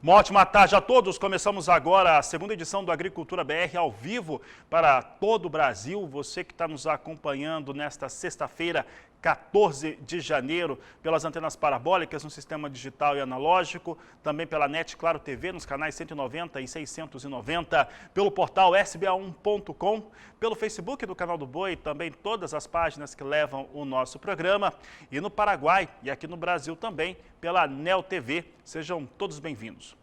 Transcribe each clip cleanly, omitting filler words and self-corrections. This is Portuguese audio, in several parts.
Uma ótima tarde a todos. Começamos agora a segunda edição do Agricultura BR ao vivo para todo o Brasil. Você que está nos acompanhando nesta sexta-feira, 14 de janeiro, pelas antenas parabólicas no sistema digital e analógico, também pela NET Claro TV nos canais 190 e 690, pelo portal sba1.com, pelo Facebook do Canal do Boi, também todas as páginas que levam o nosso programa, e no Paraguai e aqui no Brasil também pela NEL TV. Sejam todos bem-vindos.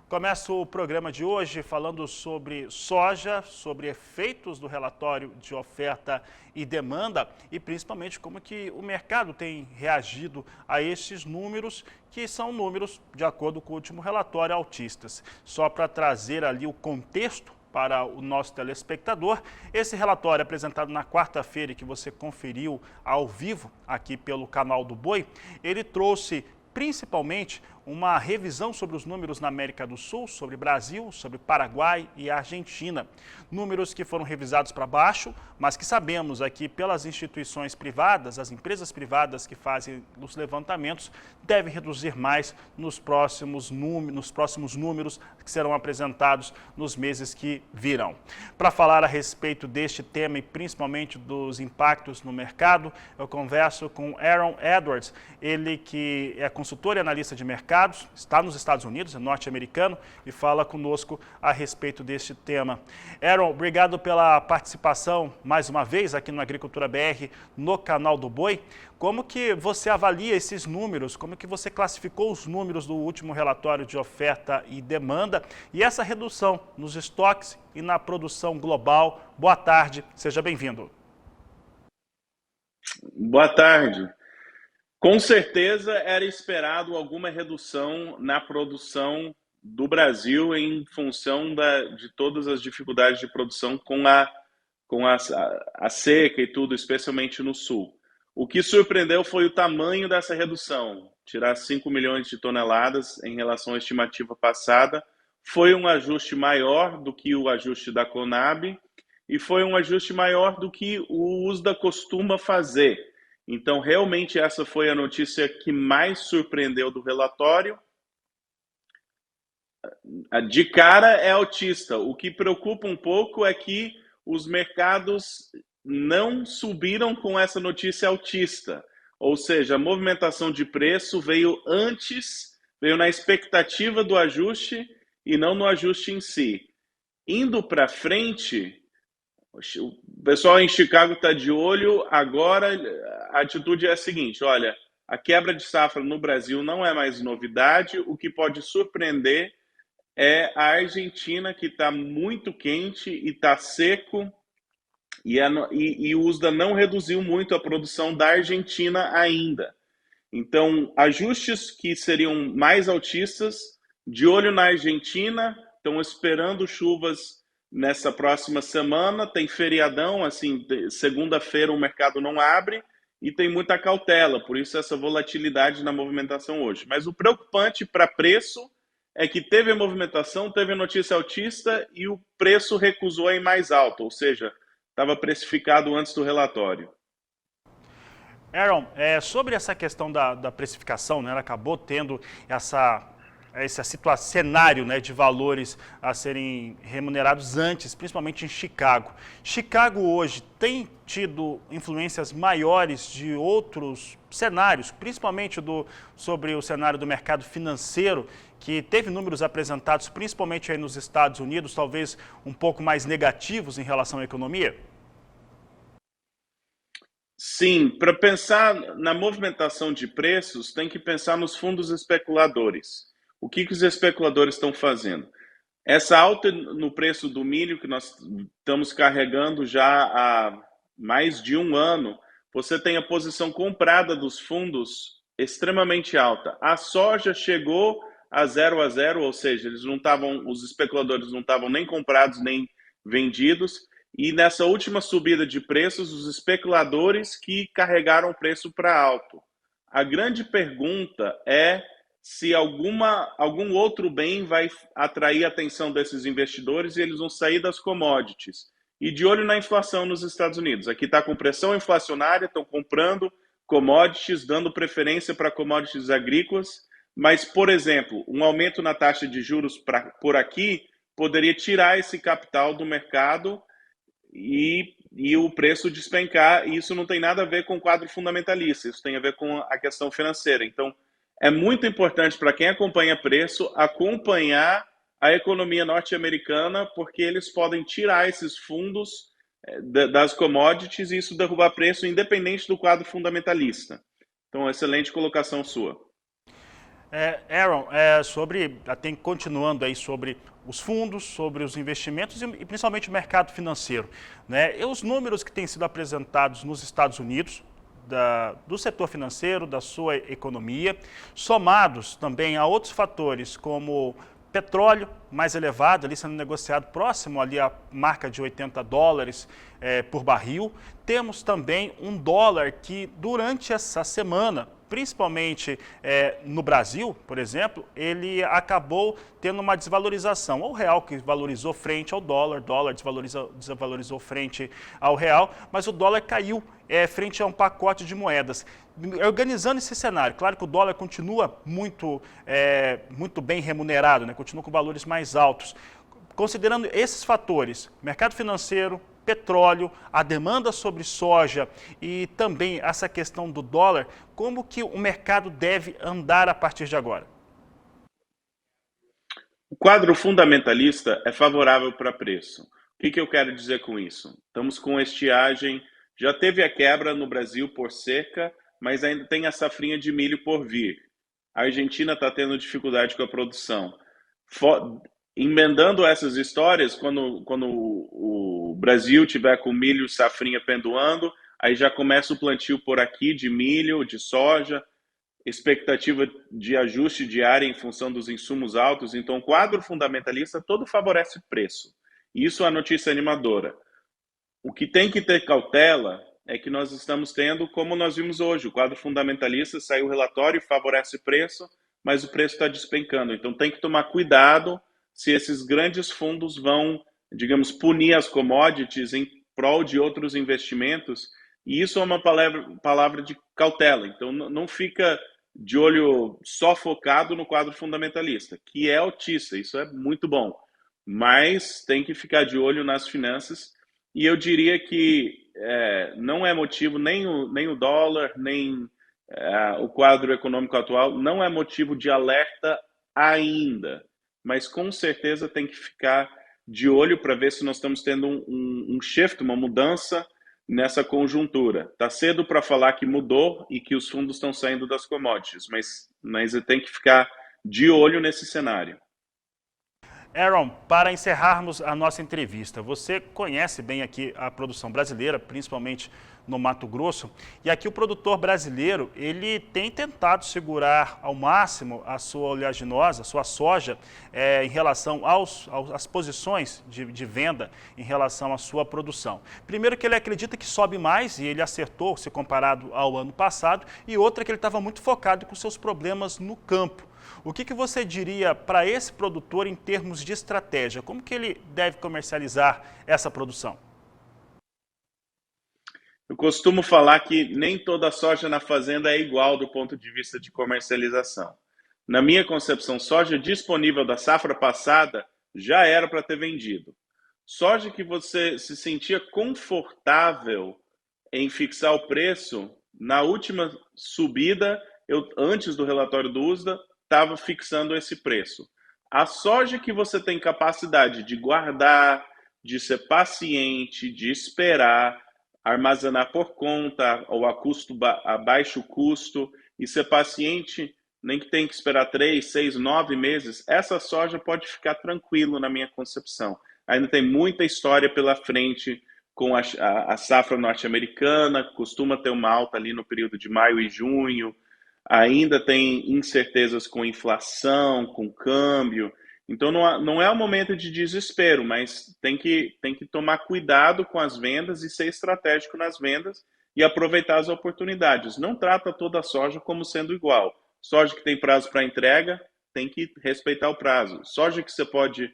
Começo o programa de hoje falando sobre soja, sobre efeitos do relatório de oferta e demanda e principalmente como que o mercado tem reagido a esses números, que são números de acordo com o último relatório autistas. Só para trazer ali o contexto para o nosso telespectador, esse relatório apresentado na quarta-feira, que você conferiu ao vivo aqui pelo Canal do Boi, ele trouxe principalmente uma revisão sobre os números na América do Sul, sobre Brasil, sobre Paraguai e Argentina. Números que foram revisados para baixo, mas que sabemos aqui pelas instituições privadas, as empresas privadas que fazem os levantamentos, devem reduzir mais nos próximos números que serão apresentados nos meses que virão. Para falar a respeito deste tema e principalmente dos impactos no mercado, eu converso com Aaron Edwards, ele que é consultor e analista de mercado, está nos Estados Unidos, é norte-americano, e fala conosco a respeito deste tema. Aaron, obrigado pela participação mais uma vez aqui no Agricultura BR, no Canal do Boi. Como que você avalia esses números? Como que você classificou os números do último relatório de oferta e demanda e essa redução nos estoques e na produção global? Boa tarde, seja bem-vindo. Boa tarde. Com certeza era esperado alguma redução na produção do Brasil em função de todas as dificuldades de produção com a seca e tudo, especialmente no sul. O que surpreendeu foi o tamanho dessa redução. Tirar 5 milhões de toneladas em relação à estimativa passada foi um ajuste maior do que o ajuste da Conab e foi um ajuste maior do que o USDA costuma fazer. Então, realmente, essa foi a notícia que mais surpreendeu do relatório. De cara é autista. O que preocupa um pouco é que os mercados não subiram com essa notícia autista. Ou seja, a movimentação de preço veio na expectativa do ajuste e não no ajuste em si. Indo para frente, o pessoal em Chicago está de olho. Agora, a atitude é a seguinte: olha, a quebra de safra no Brasil não é mais novidade. O que pode surpreender é a Argentina, que está muito quente e está seco, e o USDA não reduziu muito a produção da Argentina ainda. Então, ajustes que seriam mais altistas, de olho na Argentina, estão esperando chuvas nessa próxima semana, tem feriadão, assim, segunda-feira o mercado não abre e tem muita cautela, por isso essa volatilidade na movimentação hoje. Mas o preocupante para preço é que teve a movimentação, teve a notícia altista e o preço recusou a ir mais alto, ou seja, estava precificado antes do relatório. Aaron, sobre essa questão da precificação, né, ela acabou tendo esse cenário, né, de valores a serem remunerados antes, principalmente em Chicago. Chicago hoje tem tido influências maiores de outros cenários, principalmente sobre o cenário do mercado financeiro, que teve números apresentados principalmente aí nos Estados Unidos, talvez um pouco mais negativos em relação à economia? Sim, para pensar na movimentação de preços, tem que pensar nos fundos especuladores. O que os especuladores estão fazendo? Essa alta no preço do milho que nós estamos carregando já há mais de um ano, você tem a posição comprada dos fundos extremamente alta. A soja chegou a 0, ou seja, os especuladores não estavam nem comprados nem vendidos, e nessa última subida de preços, os especuladores que carregaram o preço para alto. A grande pergunta é se algum outro bem vai atrair a atenção desses investidores e eles vão sair das commodities. E de olho na inflação nos Estados Unidos. Aqui está com pressão inflacionária, estão comprando commodities, dando preferência para commodities agrícolas, Mas, por exemplo, um aumento na taxa de juros por aqui poderia tirar esse capital do mercado e o preço despencar, e isso não tem nada a ver com o quadro fundamentalista, isso tem a ver com a questão financeira. Então, é muito importante para quem acompanha preço acompanhar a economia norte-americana, porque eles podem tirar esses fundos das commodities e isso derrubar preço independente do quadro fundamentalista. Então, excelente colocação sua. Aaron, tem continuando aí sobre os fundos, sobre os investimentos e principalmente o mercado financeiro, né? E os números que têm sido apresentados nos Estados Unidos, do setor financeiro, da sua economia, somados também a outros fatores como petróleo mais elevado, ali sendo negociado próximo ali à marca de $80 por barril. Temos também um dólar que durante essa semana, principalmente no Brasil, por exemplo, ele acabou tendo uma desvalorização. O real que valorizou frente ao dólar, desvalorizou frente ao real, mas o dólar caiu frente a um pacote de moedas. Organizando esse cenário, claro que o dólar continua muito bem remunerado, né? Continua com valores mais altos. Considerando esses fatores, mercado financeiro, petróleo, a demanda sobre soja e também essa questão do dólar, como que o mercado deve andar a partir de agora? O quadro fundamentalista é favorável para preço. O que eu quero dizer com isso? Estamos com estiagem, já teve a quebra no Brasil por seca, mas ainda tem a safrinha de milho por vir. A Argentina está tendo dificuldade com a produção. Emendando essas histórias, quando o Brasil tiver com milho safrinha pendoando, aí já começa o plantio por aqui de milho, de soja, expectativa de ajuste de área em função dos insumos altos. Então, o quadro fundamentalista todo favorece preço. Isso é a notícia animadora. O que tem que ter cautela é que nós estamos tendo, como nós vimos hoje, o quadro fundamentalista saiu o relatório, favorece preço, mas o preço está despencando. Então, tem que tomar cuidado se esses grandes fundos vão, digamos, punir as commodities em prol de outros investimentos. E isso é uma palavra de cautela. Então, não fica de olho só focado no quadro fundamentalista, que é altista, isso é muito bom. Mas tem que ficar de olho nas finanças. E eu diria que não é motivo nem o dólar, nem o quadro econômico atual, não é motivo de alerta ainda. Mas com certeza tem que ficar de olho para ver se nós estamos tendo um shift, uma mudança nessa conjuntura. Está cedo para falar que mudou e que os fundos estão saindo das commodities, mas tem que ficar de olho nesse cenário. Aaron, para encerrarmos a nossa entrevista, você conhece bem aqui a produção brasileira, principalmente no Mato Grosso, e aqui o produtor brasileiro, ele tem tentado segurar ao máximo a sua oleaginosa, a sua soja, em relação às posições de venda em relação à sua produção. Primeiro que ele acredita que sobe mais, e ele acertou se comparado ao ano passado, e outra que ele estava muito focado com seus problemas no campo. O que você diria para esse produtor em termos de estratégia? Como que ele deve comercializar essa produção? Eu costumo falar que nem toda soja na fazenda é igual do ponto de vista de comercialização. Na minha concepção, soja disponível da safra passada já era para ter vendido. Soja que você se sentia confortável em fixar o preço, na última subida, antes do relatório do USDA, estava fixando esse preço. A soja que você tem capacidade de guardar, de ser paciente, de esperar, armazenar por conta ou a baixo custo e ser paciente, nem que tem que esperar 3, 6, 9 meses, essa soja pode ficar tranquilo na minha concepção. Ainda tem muita história pela frente com a safra norte-americana, costuma ter uma alta ali no período de maio e junho, ainda tem incertezas com inflação, com câmbio. Então, não é um momento de desespero, mas tem que tomar cuidado com as vendas e ser estratégico nas vendas e aproveitar as oportunidades. Não trata toda a soja como sendo igual. Soja que tem prazo para entrega, tem que respeitar o prazo. Soja que você pode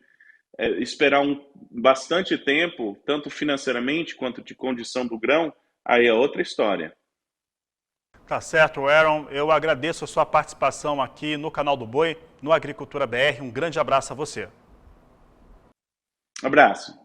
esperar bastante tempo, tanto financeiramente quanto de condição do grão, aí é outra história. Tá certo, Aaron. Eu agradeço a sua participação aqui no canal do Boi, no Agricultura BR. Um grande abraço a você. Abraço.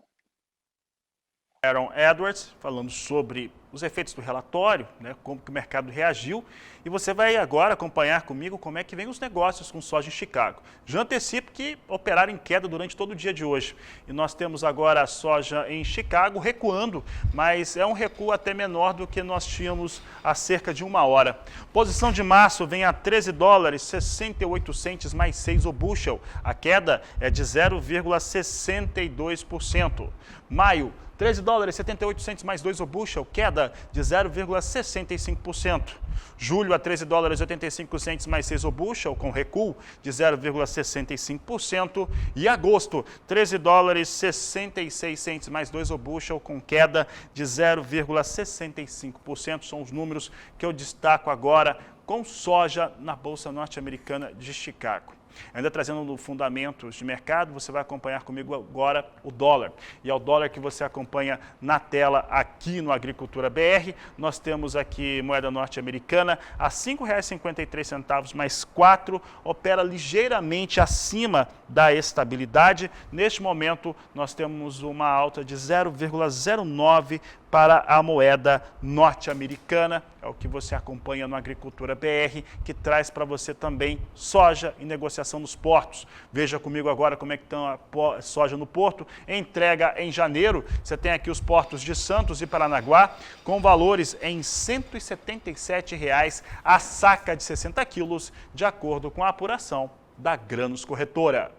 Aaron Edwards, falando sobre os efeitos do relatório, né, como que o mercado reagiu. E você vai agora acompanhar comigo como é que vem os negócios com soja em Chicago. Já antecipo que operaram em queda durante todo o dia de hoje. E nós temos agora a soja em Chicago recuando, mas é um recuo até menor do que nós tínhamos há cerca de uma hora. Posição de março vem a 13 dólares, 68 centes mais 6 o bushel. A queda é de 0,62%. Maio, 13 dólares, 78 centes mais 2 o bushel, queda de 0,65%. Julho a 13 dólares, 85 centes mais 6 o bushel, com recuo de 0,65%. E agosto, 13 dólares, 66 centes mais 2 o bushel, com queda de 0,65%. São os números que eu destaco agora com soja na Bolsa Norte-Americana de Chicago. Ainda trazendo fundamentos de mercado, você vai acompanhar comigo agora o dólar. E é o dólar que você acompanha na tela aqui no Agricultura BR. Nós temos aqui moeda norte-americana a R$ 5,53 mais 4, opera ligeiramente acima da estabilidade. Neste momento, nós temos uma alta de 0,09 para a moeda norte-americana. É o que você acompanha no Agricultura BR, que traz para você também soja em negociação nos portos. Veja comigo agora como é que está a soja no porto. Entrega em janeiro, você tem aqui os portos de Santos e Paranaguá, com valores em R$ 177,00 a saca de 60 quilos, de acordo com a apuração da Grãos Corretora.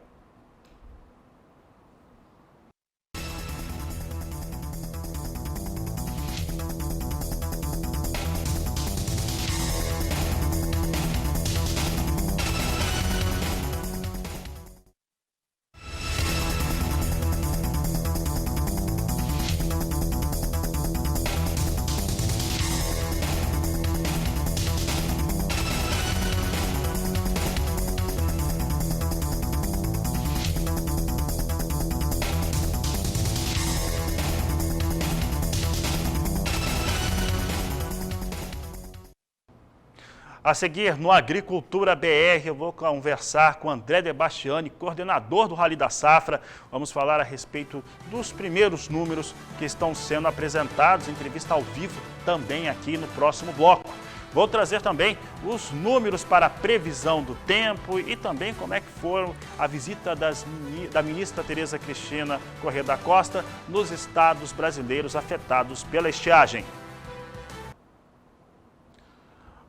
A seguir, no Agricultura BR, eu vou conversar com André Debastiani, coordenador do Rally da Safra. Vamos falar a respeito dos primeiros números que estão sendo apresentados, entrevista ao vivo também aqui no próximo bloco. Vou trazer também os números para a previsão do tempo e também como é que foram a visita da ministra Tereza Cristina Corrêa da Costa nos estados brasileiros afetados pela estiagem.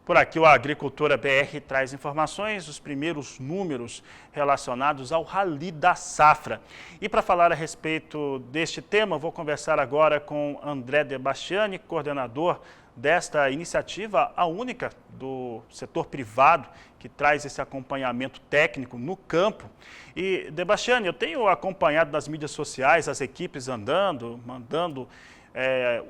Por aqui o Agricultura BR traz informações, os primeiros números relacionados ao Rally da Safra. E para falar a respeito deste tema, vou conversar agora com André Debastiani, coordenador desta iniciativa, a única do setor privado que traz esse acompanhamento técnico no campo. E, Debastiani, eu tenho acompanhado nas mídias sociais as equipes andando, mandando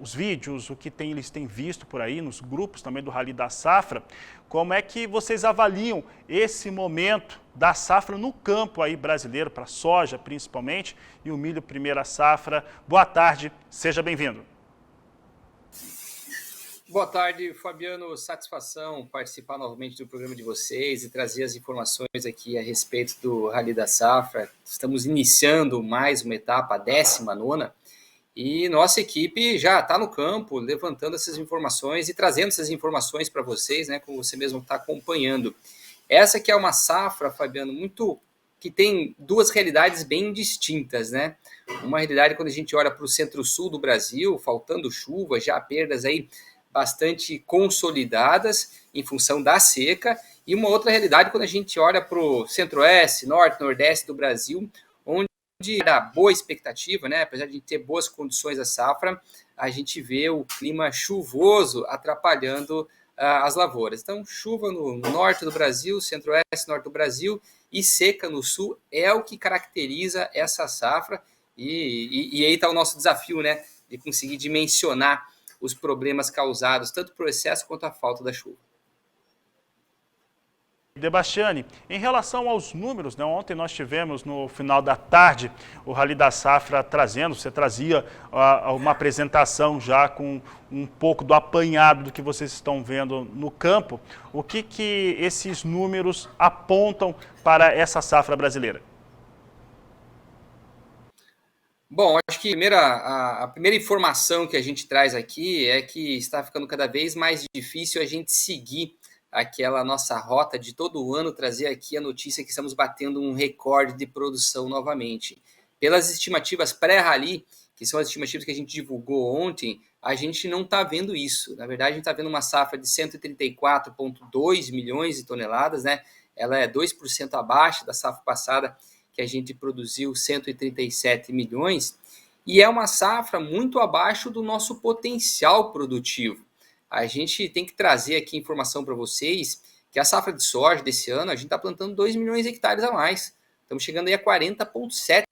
os vídeos, o que eles têm visto por aí, nos grupos também do Rally da Safra. Como é que vocês avaliam esse momento da safra no campo aí brasileiro, para a soja principalmente, e o milho primeira safra? Boa tarde, seja bem-vindo. Boa tarde, Fabiano. Satisfação participar novamente do programa de vocês e trazer as informações aqui a respeito do Rally da Safra. Estamos iniciando mais uma etapa, a 19ª, e nossa equipe já está no campo, levantando essas informações e trazendo essas informações para vocês, né, como você mesmo está acompanhando. Essa que é uma safra, Fabiano, que tem duas realidades bem distintas, né? Uma realidade quando a gente olha para o centro-sul do Brasil, faltando chuva, já perdas aí bastante consolidadas em função da seca, e uma outra realidade quando a gente olha para o centro-oeste, norte, nordeste do Brasil, onde era boa expectativa, né? Apesar de ter boas condições da safra, a gente vê o clima chuvoso atrapalhando as lavouras. Então, chuva no norte do Brasil, centro-oeste, norte do Brasil, e seca no sul é o que caracteriza essa safra, e aí está o nosso desafio, né? De conseguir dimensionar os problemas causados tanto por excesso quanto a falta da chuva. Debastiani, em relação aos números, né, ontem nós tivemos no final da tarde o Rally da Safra trazendo, você trazia uma apresentação já com um pouco do apanhado do que vocês estão vendo no campo. O que esses números apontam para essa safra brasileira? Bom, acho que a primeira informação que a gente traz aqui é que está ficando cada vez mais difícil a gente seguir aquela nossa rota de todo ano, trazer aqui a notícia que estamos batendo um recorde de produção novamente. Pelas estimativas pré-rally, que são as estimativas que a gente divulgou ontem, a gente não está vendo isso. Na verdade, a gente está vendo uma safra de 134,2 milhões de toneladas, né? Ela é 2% abaixo da safra passada, que a gente produziu 137 milhões, e é uma safra muito abaixo do nosso potencial produtivo. A gente tem que trazer aqui informação para vocês que a safra de soja desse ano, a gente está plantando 2 milhões de hectares a mais. Estamos chegando aí a 40,7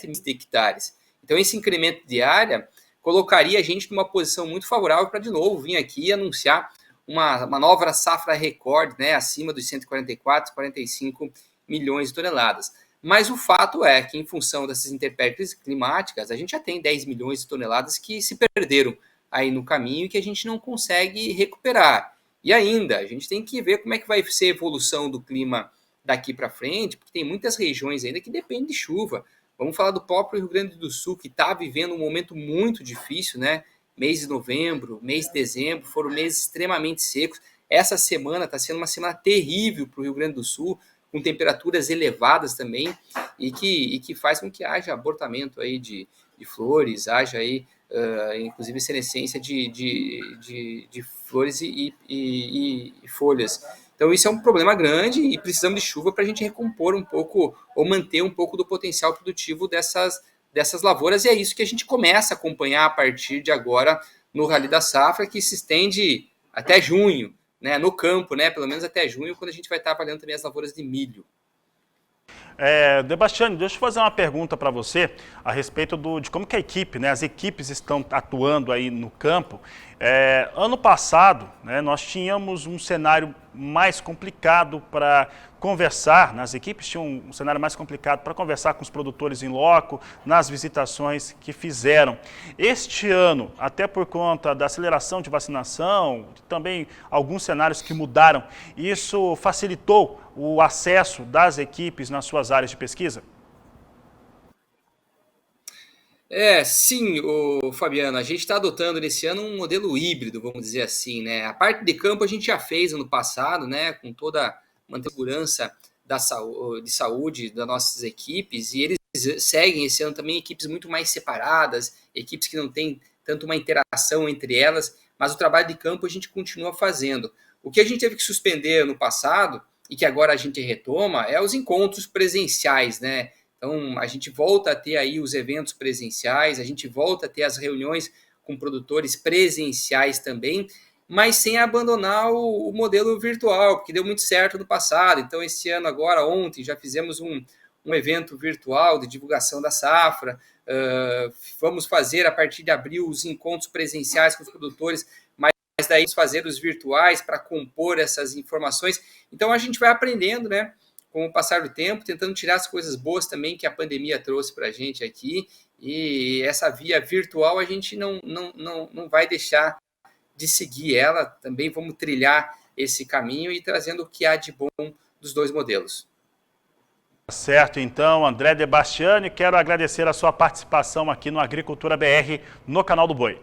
milhões de hectares. Então, esse incremento de área colocaria a gente numa posição muito favorável para, de novo, vir aqui e anunciar uma nova safra recorde, né, acima dos 144, 45 milhões de toneladas. Mas o fato é que, em função dessas intempéries climáticas, a gente já tem 10 milhões de toneladas que se perderam aí no caminho e que a gente não consegue recuperar. E ainda, a gente tem que ver como é que vai ser a evolução do clima daqui para frente, porque tem muitas regiões ainda que dependem de chuva. Vamos falar do próprio Rio Grande do Sul, que está vivendo um momento muito difícil, né? Mês de novembro, mês de dezembro, foram meses extremamente secos. Essa semana está sendo uma semana terrível para o Rio Grande do Sul, com temperaturas elevadas também, e que faz com que haja abortamento aí de flores, haja aí inclusive senescência de flores e folhas. Então isso é um problema grande e precisamos de chuva para a gente recompor um pouco ou manter um pouco do potencial produtivo dessas lavouras, e é isso que a gente começa a acompanhar a partir de agora no Rally da Safra, que se estende até junho, né, no campo, né, pelo menos até junho, quando a gente vai estar avaliando também as lavouras de milho. Debastiani, deixa eu fazer uma pergunta para você a respeito de como que a equipe, né, as equipes estão atuando aí no campo. Ano passado, né, nós tínhamos um cenário mais complicado para conversar, as equipes tinham um cenário mais complicado para conversar com os produtores em loco, nas visitações que fizeram. Este ano, até por conta da aceleração de vacinação, também alguns cenários que mudaram, isso facilitou o acesso das equipes nas suas áreas de pesquisa? Sim, Fabiano, a gente está adotando nesse ano um modelo híbrido, vamos dizer assim, né? A parte de campo a gente já fez ano passado, né? Com toda uma segurança de saúde das nossas equipes, e eles seguem esse ano também equipes muito mais separadas, equipes que não têm tanto uma interação entre elas, mas o trabalho de campo a gente continua fazendo. O que a gente teve que suspender ano passado, e que agora a gente retoma, é os encontros presenciais, né? Então, a gente volta a ter aí os eventos presenciais, a gente volta a ter as reuniões com produtores presenciais também, mas sem abandonar o modelo virtual, porque deu muito certo no passado. Então, esse ano agora, ontem, já fizemos um evento virtual de divulgação da safra, vamos fazer, a partir de abril, os encontros presenciais com os produtores, mas daí fazer os virtuais para compor essas informações. Então, a gente vai aprendendo, né, com o passar do tempo, tentando tirar as coisas boas também que a pandemia trouxe para a gente aqui, e essa via virtual a gente não vai deixar de seguir ela, também vamos trilhar esse caminho e trazendo o que há de bom dos dois modelos. Certo, então, André Debastiani, quero agradecer a sua participação aqui no Agricultura BR, no canal do Boi.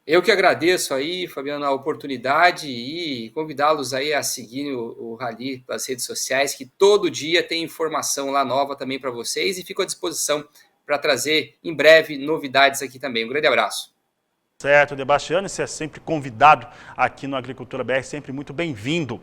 Eu que agradeço aí, Fabiano, a oportunidade e convidá-los aí a seguir o Rally pelas redes sociais, que todo dia tem informação lá nova também para vocês, e fico à disposição para trazer em breve novidades aqui também. Um grande abraço. Certo, Debastiani, você é sempre convidado aqui no Agricultura BR, sempre muito bem-vindo.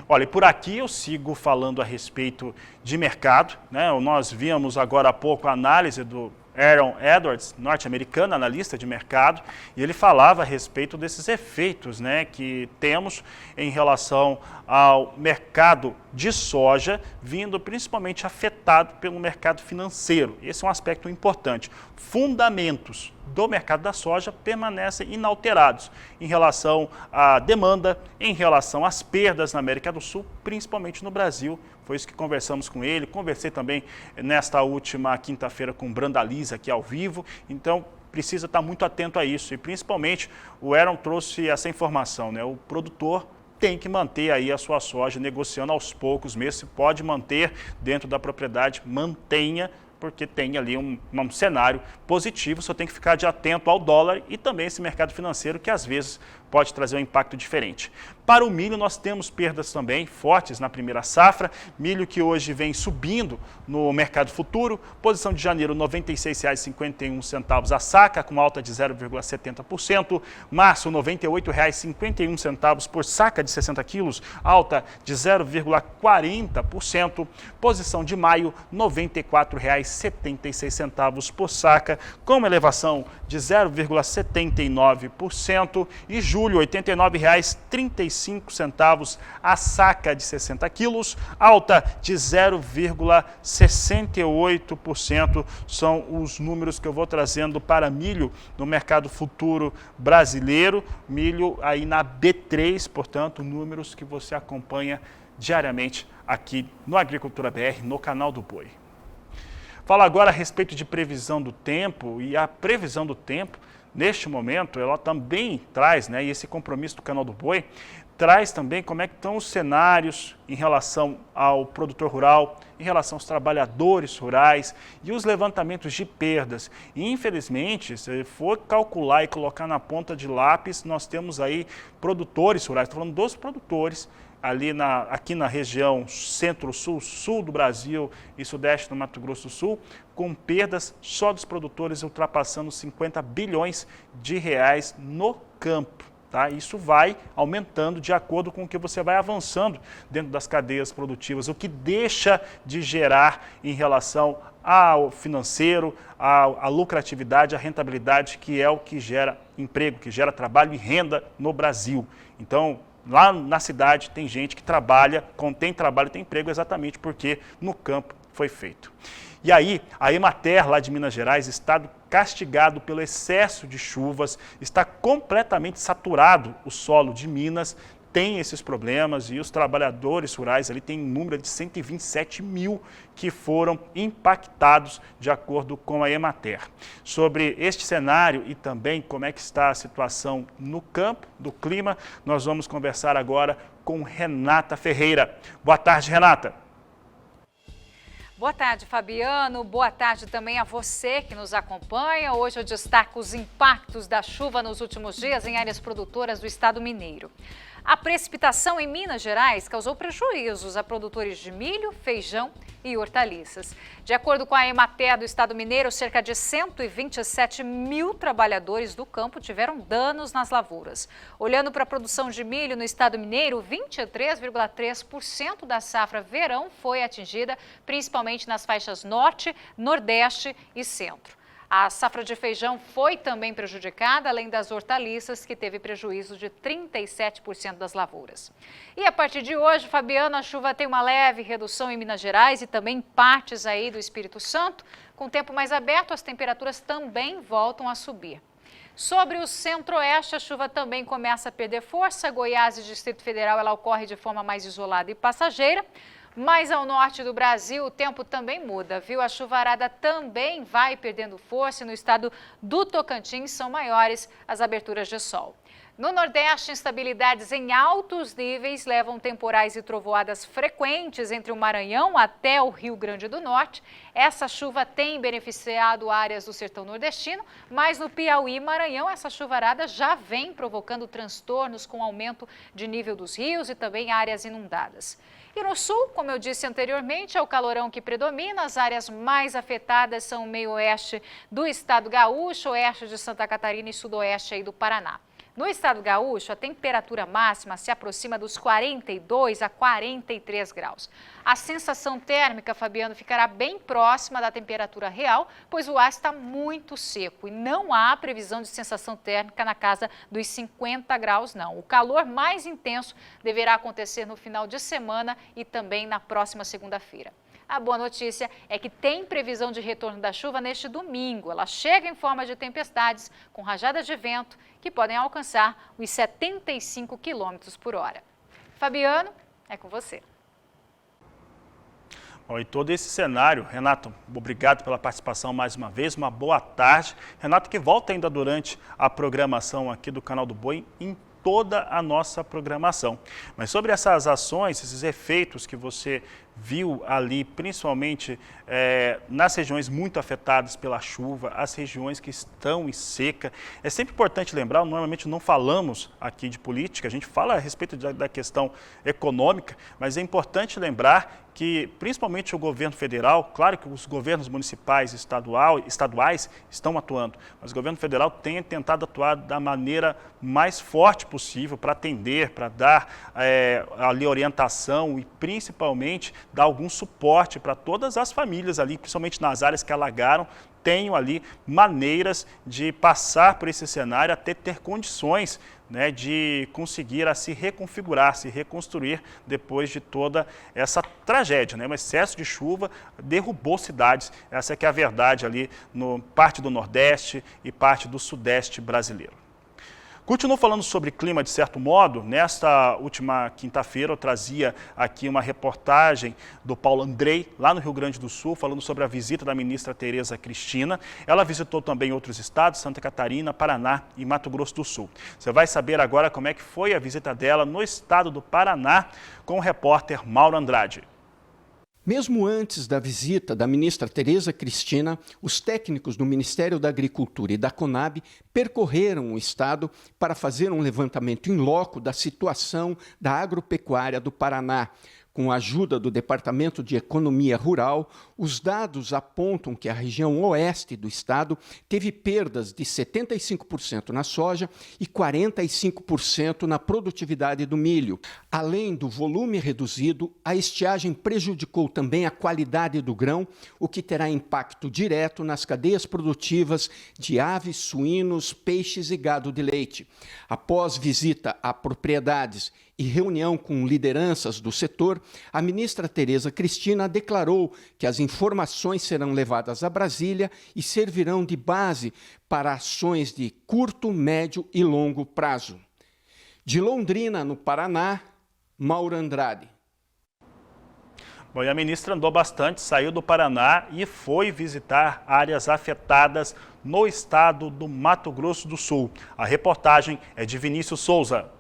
Olha, por aqui eu sigo falando a respeito de mercado, né? Nós víamos agora há pouco a análise do Aaron Edwards, norte-americano, analista de mercado, e ele falava a respeito desses efeitos, né, que temos em relação ao mercado de soja, vindo principalmente afetado pelo mercado financeiro. Esse é um aspecto importante. Fundamentos do mercado da soja permanecem inalterados em relação à demanda, em relação às perdas na América do Sul, principalmente no Brasil. Foi isso que conversamos com ele, conversei também nesta última quinta-feira com o Brandalize aqui ao vivo, então precisa estar muito atento a isso e principalmente o Aaron trouxe essa informação, né? O produtor tem que manter aí a sua soja negociando aos poucos mesmo, se pode manter dentro da propriedade, mantenha, porque tem ali um cenário positivo, só tem que ficar de atento ao dólar e também esse mercado financeiro que às vezes pode trazer um impacto diferente. Para o milho nós temos perdas também fortes na primeira safra, milho que hoje vem subindo no mercado futuro, posição de janeiro R$ 96,51 a saca, com alta de 0,70%, março R$ 98,51 por saca de 60 quilos, alta de 0,40%, posição de maio R$ 94,76 por saca, com uma elevação de 0,79% e julho R$ 89,35 a saca de 60 quilos, alta de 0,68%. São os números que eu vou trazendo para milho no mercado futuro brasileiro, milho aí na B3, portanto, números que você acompanha diariamente aqui no Agricultura BR, no canal do Boi. Falo agora a respeito de previsão do tempo, e a previsão do tempo, neste momento, ela também traz, né, e esse compromisso do canal do Boi, traz também como é que estão os cenários em relação ao produtor rural, em relação aos trabalhadores rurais e os levantamentos de perdas. E, infelizmente, se for calcular e colocar na ponta de lápis, nós temos aí produtores rurais, estou falando dos produtores, aqui na região centro-sul, sul do Brasil e sudeste do Mato Grosso do Sul, com perdas só dos produtores ultrapassando 50 bilhões de reais no campo. Tá? Isso vai aumentando de acordo com o que você vai avançando dentro das cadeias produtivas, o que deixa de gerar em relação ao financeiro, à lucratividade, à rentabilidade, que é o que gera emprego, que gera trabalho e renda no Brasil. Então, lá na cidade tem gente que trabalha, tem trabalho e tem emprego exatamente porque no campo foi feito. E aí, a Emater, lá de Minas Gerais, estado castigado pelo excesso de chuvas, está completamente saturado o solo de Minas, tem esses problemas e os trabalhadores rurais ali tem um número de 127 mil que foram impactados de acordo com a Emater. Sobre este cenário e também como é que está a situação no campo, do clima, nós vamos conversar agora com Renata Ferreira. Boa tarde, Renata. Boa tarde, Fabiano. Boa tarde também a você que nos acompanha. Hoje eu destaco os impactos da chuva nos últimos dias em áreas produtoras do estado mineiro. A precipitação em Minas Gerais causou prejuízos a produtores de milho, feijão e hortaliças. De acordo com a Emater do estado mineiro, cerca de 127 mil trabalhadores do campo tiveram danos nas lavouras. Olhando para a produção de milho no estado mineiro, 23,3% da safra verão foi atingida, principalmente nas faixas norte, nordeste e centro. A safra de feijão foi também prejudicada, além das hortaliças, que teve prejuízo de 37% das lavouras. E a partir de hoje, Fabiano, a chuva tem uma leve redução em Minas Gerais e também em partes aí do Espírito Santo. Com o tempo mais aberto, as temperaturas também voltam a subir. Sobre o centro-oeste, a chuva também começa a perder força. Goiás e Distrito Federal, ela ocorre de forma mais isolada e passageira. Mas ao norte do Brasil, o tempo também muda, viu? A chuvarada também vai perdendo força e no estado do Tocantins são maiores as aberturas de sol. No Nordeste, instabilidades em altos níveis levam temporais e trovoadas frequentes entre o Maranhão até o Rio Grande do Norte. Essa chuva tem beneficiado áreas do sertão nordestino, mas no Piauí e Maranhão essa chuvarada já vem provocando transtornos com aumento de nível dos rios e também áreas inundadas. E no sul, como eu disse anteriormente, é o calorão que predomina. As áreas mais afetadas são o meio-oeste do estado gaúcho, oeste de Santa Catarina e sudoeste aí do Paraná. No estado gaúcho, a temperatura máxima se aproxima dos 42 a 43 graus. A sensação térmica, Fabiano, ficará bem próxima da temperatura real, pois o ar está muito seco e não há previsão de sensação térmica na casa dos 50 graus, não. O calor mais intenso deverá acontecer no final de semana e também na próxima segunda-feira. A boa notícia é que tem previsão de retorno da chuva neste domingo. Ela chega em forma de tempestades, com rajadas de vento que podem alcançar os 75 km por hora. Fabiano, é com você. Bom, e todo esse cenário, Renato, obrigado pela participação mais uma vez, uma boa tarde. Renato, que volta ainda durante a programação aqui do Canal do Boi, em toda a nossa programação. Mas sobre essas ações, esses efeitos que você viu ali, principalmente nas regiões muito afetadas pela chuva, as regiões que estão em seca. É sempre importante lembrar, normalmente não falamos aqui de política, a gente fala a respeito da questão econômica, mas é importante lembrar que, principalmente o governo federal, claro que os governos municipais e estaduais estão atuando, mas o governo federal tem tentado atuar da maneira mais forte possível para atender, para dar ali orientação e principalmente dar algum suporte para todas as famílias ali, principalmente nas áreas que alagaram, tenham ali maneiras de passar por esse cenário até ter condições, né, de conseguir a se reconfigurar, se reconstruir depois de toda essa tragédia, né? Um excesso de chuva derrubou cidades, essa é que é a verdade ali no parte do Nordeste e parte do Sudeste brasileiro. Continuo falando sobre clima de certo modo. Nesta última quinta-feira eu trazia aqui uma reportagem do Paulo Andrei, lá no Rio Grande do Sul, falando sobre a visita da ministra Tereza Cristina. Ela visitou também outros estados, Santa Catarina, Paraná e Mato Grosso do Sul. Você vai saber agora como é que foi a visita dela no estado do Paraná com o repórter Mauro Andrade. Mesmo antes da visita da ministra Tereza Cristina, os técnicos do Ministério da Agricultura e da Conab percorreram o estado para fazer um levantamento in loco da situação da agropecuária do Paraná. Com a ajuda do Departamento de Economia Rural, os dados apontam que a região oeste do estado teve perdas de 75% na soja e 45% na produtividade do milho. Além do volume reduzido, a estiagem prejudicou também a qualidade do grão, o que terá impacto direto nas cadeias produtivas de aves, suínos, peixes e gado de leite. Após visita a propriedades e reunião com lideranças do setor, a ministra Tereza Cristina declarou que as informações serão levadas a Brasília e servirão de base para ações de curto, médio e longo prazo. De Londrina, no Paraná, Mauro Andrade. Bom, e a ministra andou bastante, saiu do Paraná e foi visitar áreas afetadas no estado do Mato Grosso do Sul. A reportagem é de Vinícius Souza.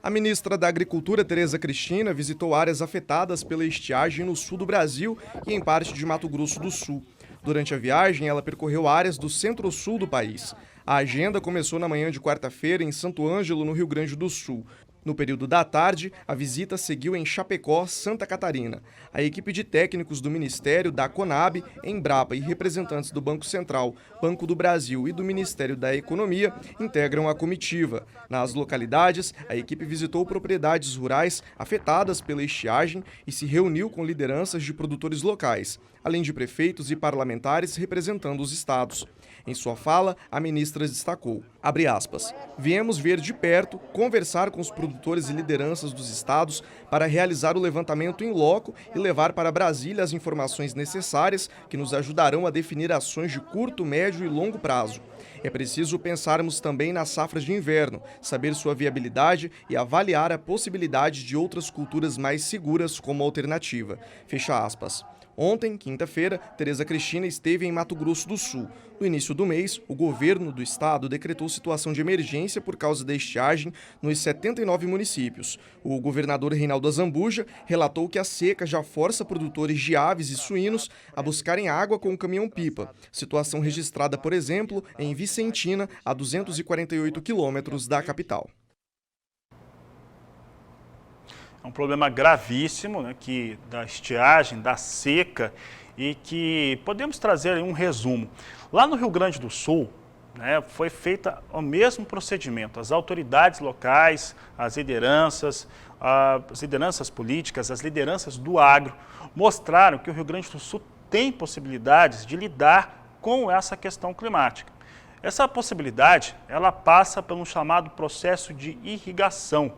A ministra da Agricultura, Tereza Cristina, visitou áreas afetadas pela estiagem no sul do Brasil e em parte de Mato Grosso do Sul. Durante a viagem, ela percorreu áreas do centro-sul do país. A agenda começou na manhã de quarta-feira em Santo Ângelo, no Rio Grande do Sul. No período da tarde, a visita seguiu em Chapecó, Santa Catarina. A equipe de técnicos do Ministério, da Conab, Embrapa e representantes do Banco Central, Banco do Brasil e do Ministério da Economia integram a comitiva. Nas localidades, a equipe visitou propriedades rurais afetadas pela estiagem e se reuniu com lideranças de produtores locais, além de prefeitos e parlamentares representando os estados. Em sua fala, a ministra destacou, abre aspas, viemos ver de perto, conversar com os produtores e lideranças dos estados para realizar o levantamento in loco e levar para Brasília as informações necessárias que nos ajudarão a definir ações de curto, médio e longo prazo. É preciso pensarmos também nas safras de inverno, saber sua viabilidade e avaliar a possibilidade de outras culturas mais seguras como alternativa. Fecha aspas. Ontem, quinta-feira, Tereza Cristina esteve em Mato Grosso do Sul. No início do mês, o governo do estado decretou situação de emergência por causa da estiagem nos 79 municípios. O governador Reinaldo Azambuja relatou que a seca já força produtores de aves e suínos a buscarem água com o caminhão-pipa. Situação registrada, por exemplo, em Vicentina, a 248 quilômetros da capital. É um problema gravíssimo, né, da estiagem, da seca, e que podemos trazer um resumo. Lá no Rio Grande do Sul, né, foi feito o mesmo procedimento. As autoridades locais, as lideranças políticas, as lideranças do agro, mostraram que o Rio Grande do Sul tem possibilidades de lidar com essa questão climática. Essa possibilidade, ela passa pelo chamado processo de irrigação.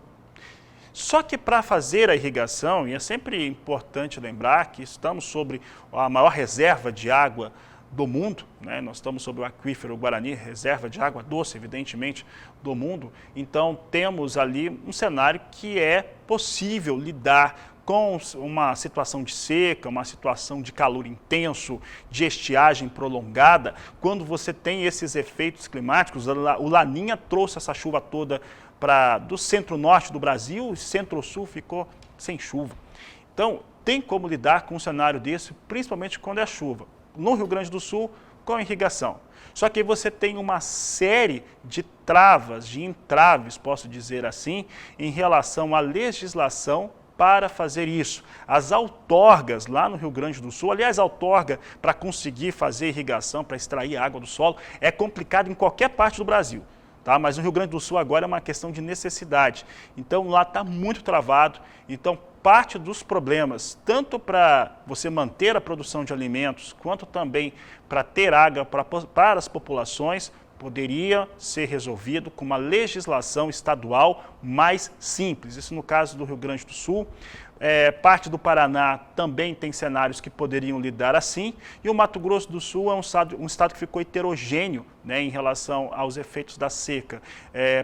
Só que para fazer a irrigação, e é sempre importante lembrar que estamos sobre a maior reserva de água do mundo, né? Nós estamos sobre o aquífero Guarani, reserva de água doce, evidentemente, do mundo. Então, temos ali um cenário que é possível lidar com uma situação de seca, uma situação de calor intenso, de estiagem prolongada. Quando você tem esses efeitos climáticos, o Laninha trouxe essa chuva toda do centro-norte do Brasil, e centro-sul ficou sem chuva. Então, tem como lidar com um cenário desse, principalmente quando é chuva. No Rio Grande do Sul, com irrigação. Só que você tem uma série de travas, de entraves, posso dizer assim, em relação à legislação para fazer isso. As outorgas lá no Rio Grande do Sul, aliás, a outorga para conseguir fazer irrigação, para extrair água do solo, é complicado em qualquer parte do Brasil. Tá? Mas no Rio Grande do Sul agora é uma questão de necessidade. Então lá está muito travado. Então parte dos problemas, tanto para você manter a produção de alimentos, quanto também para ter água para as populações, poderia ser resolvido com uma legislação estadual mais simples. Isso no caso do Rio Grande do Sul. Parte do Paraná também tem cenários que poderiam lidar assim, e o Mato Grosso do Sul é um estado que ficou heterogêneo, né, em relação aos efeitos da seca.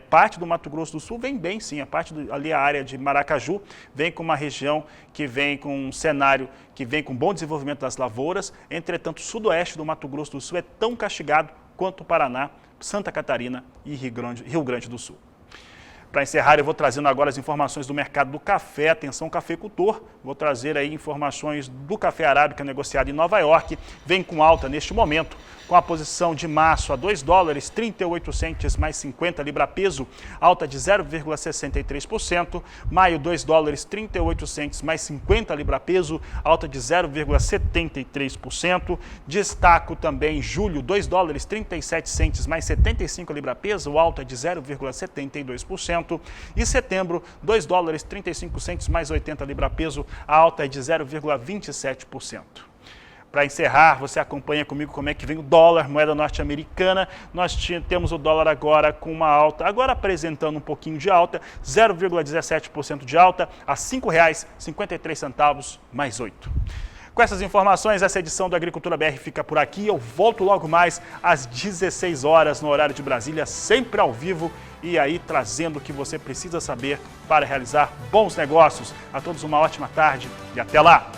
Parte do Mato Grosso do Sul vem bem, sim, ali a área de Maracaju vem com uma região que vem com um cenário que vem com bom desenvolvimento das lavouras. Entretanto, o sudoeste do Mato Grosso do Sul é tão castigado quanto o Paraná, Santa Catarina e Rio Grande do Sul. Para encerrar, eu vou trazendo agora as informações do mercado do café. Atenção, cafeicultor. Vou trazer aí informações do café arábica negociado em Nova York. Vem com alta neste momento, com a posição de março a $2, 38 centes mais 50 libra-peso, alta de 0,63%. Maio, $2, 38 centes mais 50 libra-peso, alta de 0,73%. Destaco também julho, $2, 37 centes mais 75 libra-peso, alta de 0,72%. E setembro, $2, 35 centes mais 80 libra-peso, a alta é de 0,27%. Para encerrar, você acompanha comigo como é que vem o dólar, moeda norte-americana. Nós temos o dólar agora com uma alta, agora apresentando um pouquinho de alta, 0,17% de alta, a R$ 5,53 mais 8. Com essas informações, essa edição do Agricultura BR fica por aqui. Eu volto logo mais às 16 horas no horário de Brasília, sempre ao vivo e aí trazendo o que você precisa saber para realizar bons negócios. A todos uma ótima tarde e até lá!